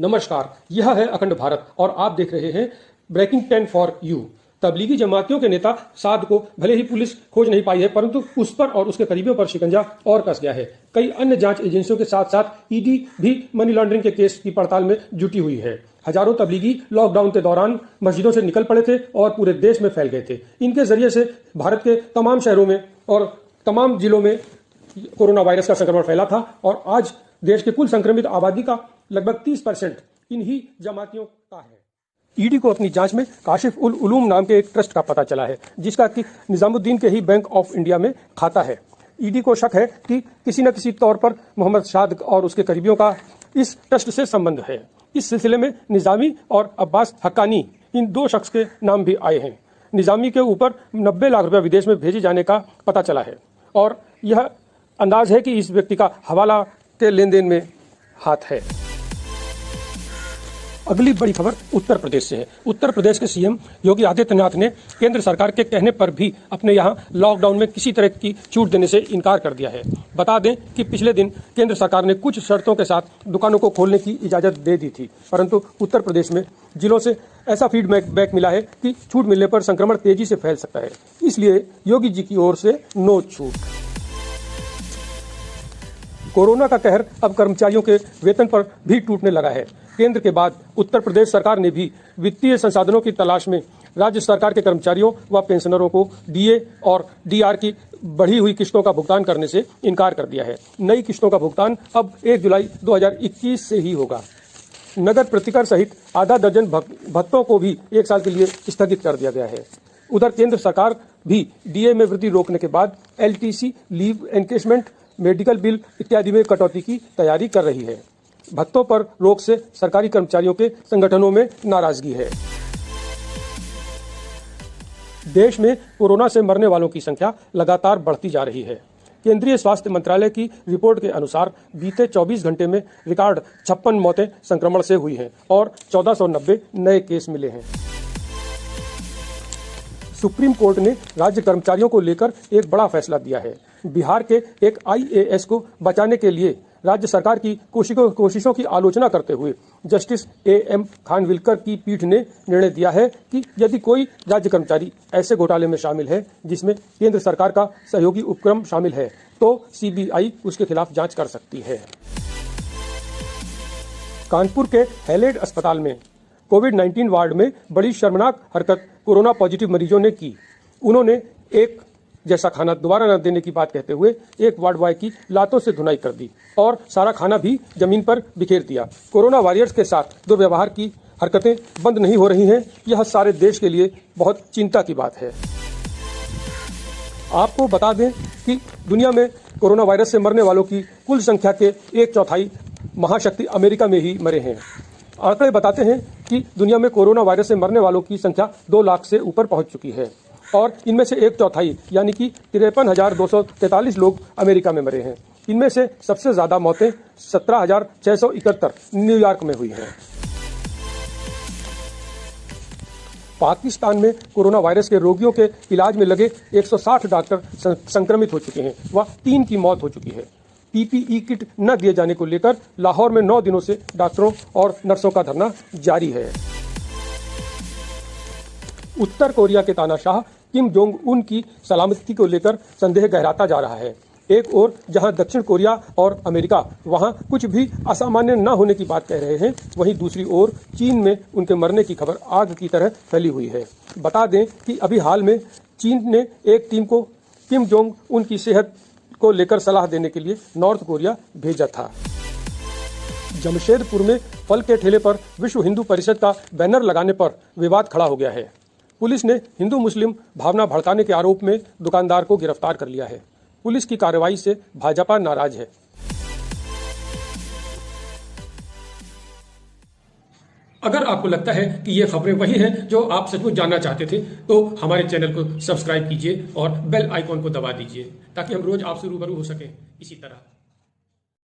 नमस्कार, यह है अखंड भारत और आप देख रहे हैं ब्रेकिंग 10 फॉर यू। तबलीगी जमातियों के नेता साद को भले ही पुलिस खोज नहीं पाई है, परंतु उस पर और उसके करीबियों पर शिकंजा और कस गया है। कई अन्य जांच एजेंसियों के साथ साथ ईडी भी मनी लॉन्ड्रिंग के केस की पड़ताल में जुटी हुई है। हजारों तबलीगी लॉकडाउन के दौरान मस्जिदों से निकल पड़े थे और पूरे देश में फैल गए थे। इनके जरिए से भारत के तमाम शहरों में और तमाम जिलों में कोरोना वायरस का संक्रमण फैला था और आज देश के कुल संक्रमित आबादी का लगभग 30% इन्हीं जमातियों का है। ईडी को अपनी जांच में काशिफ उल उलूम नाम के एक ट्रस्ट का पता चला है, जिसका कि निजामुद्दीन के ही बैंक ऑफ इंडिया में खाता है। ईडी को शक है कि किसी न किसी तौर पर मोहम्मद शाद और उसके करीबियों का इस ट्रस्ट से संबंध है। इस सिलसिले में निजामी और अब्बास हक्कानी इन दो शख्स के नाम भी आए हैं। निजामी के ऊपर 90 लाख रुपया विदेश में भेजे जाने का पता चला है और यह अंदाज है कि इस व्यक्ति का हवाला के लेन देन में हाथ है। अगली बड़ी खबर उत्तर प्रदेश से है। उत्तर प्रदेश के सीएम योगी आदित्यनाथ ने केंद्र सरकार के कहने पर भी अपने यहां लॉकडाउन में किसी तरह की छूट देने से इनकार कर दिया है। बता दें कि पिछले दिन केंद्र सरकार ने कुछ शर्तों के साथ दुकानों को खोलने की इजाजत दे दी थी, परंतु उत्तर प्रदेश में जिलों से ऐसा फीडबैक मिला है कि छूट मिलने पर संक्रमण तेजी से फैल सकता है। इसलिए योगी जी की ओर से नो छूट। कोरोना का कहर अब कर्मचारियों के वेतन पर भी टूटने लगा है। केंद्र के बाद उत्तर प्रदेश सरकार ने भी वित्तीय संसाधनों की तलाश में राज्य सरकार के कर्मचारियों व पेंशनरों को डीए और डीआर की बढ़ी हुई किस्तों का भुगतान करने से इनकार कर दिया है। नई किस्तों का भुगतान अब 1 जुलाई 2021 से ही होगा। नगद प्रतिकर सहित आधा दर्जन भत्तों को भी 1 साल के लिए स्थगित कर दिया गया है। उधर केंद्र सरकार भी डीए में वृद्धि रोकने के बाद LTC, leave encashment, medical bill इत्यादि में कटौती की तैयारी कर रही है। भत्तों पर रोक से सरकारी कर्मचारियों के संगठनों में नाराजगी है। देश में कोरोना से मरने वालों की संख्या लगातार बढ़ती जा रही है। केंद्रीय स्वास्थ्य मंत्रालय की रिपोर्ट के अनुसार बीते 24 घंटे में रिकॉर्ड 56 मौतें संक्रमण से हुई हैं और 1490 नए केस मिले हैं। सुप्रीम कोर्ट ने राज्य कर्मचारियों को लेकर एक बड़ा फैसला दिया है। बिहार के एक आईएएस को बचाने के लिए राज्य सरकार की कोशिशों की आलोचना करते हुए जस्टिस एएम खानविलकर की पीठ ने निर्णय दिया है कि यदि कोई राज्य कर्मचारी ऐसे घोटाले में शामिल है जिसमें केंद्र सरकार का सहयोगी उपक्रम शामिल है, तो सीबीआई उसके खिलाफ जांच कर सकती है। कानपुर के हैलेड अस्पताल में कोविड-19 वार्ड में बड़ी शर्मनाक हरकत कोरोना पॉजिटिव मरीजों ने की। उन्होंने एक जैसा खाना दोबारा न देने की बात कहते हुए एक वार्ड बॉय की लातों से धुनाई कर दी और सारा खाना भी जमीन पर बिखेर दिया। कोरोना वॉरियर्स के साथ दुर्व्यवहार की हरकतें बंद नहीं हो रही हैं। यह सारे देश के लिए बहुत चिंता की बात है। आपको बता दें कि दुनिया में कोरोना वायरस से मरने वालों की कुल संख्या के 1/4 महाशक्ति अमेरिका में ही मरे हैं। आंकड़े बताते हैं कि दुनिया में कोरोना वायरस से मरने वालों की संख्या 2 लाख से ऊपर पहुंच चुकी है और इनमें से 1/4 यानी कि 53,243 लोग अमेरिका में मरे हैं। इनमें से सबसे ज्यादा मौतें 17,671 न्यूयॉर्क में हुई हैं। पाकिस्तान में कोरोना वायरस के रोगियों के इलाज में लगे 160 डॉक्टर संक्रमित हो चुके हैं व 3 की मौत हो चुकी है। पीपीई किट न दिए जाने को लेकर लाहौर में 9 दिनों से डॉक्टरों और नर्सों का धरना जारी है। उत्तर कोरिया के तानाशाह किम जोंग उन की सलामती को लेकर संदेह गहराता जा रहा है। एक ओर जहां दक्षिण कोरिया और अमेरिका वहां कुछ भी असामान्य न होने की बात कह रहे हैं, वहीं दूसरी ओर चीन में उनके मरने की खबर आग की तरह फैली हुई है। बता दें कि अभी हाल में चीन ने एक टीम को किम जोंग उन की सेहत को लेकर सलाह देने के लिए नॉर्थ कोरिया भेजा था। जमशेदपुर में फल के ठेले पर विश्व हिंदू परिषद का बैनर लगाने पर विवाद खड़ा हो गया है। पुलिस ने हिंदू मुस्लिम भावना भड़काने के आरोप में दुकानदार को गिरफ्तार कर लिया है। पुलिस की कार्रवाई से भाजपा नाराज है। अगर आपको लगता है कि ये खबरें वही हैं जो आप सचमुच जानना चाहते थे, तो हमारे चैनल को सब्सक्राइब कीजिए और बेल आइकॉन को दबा दीजिए ताकि हम रोज आपसे रूबरू हो सकें इसी तरह।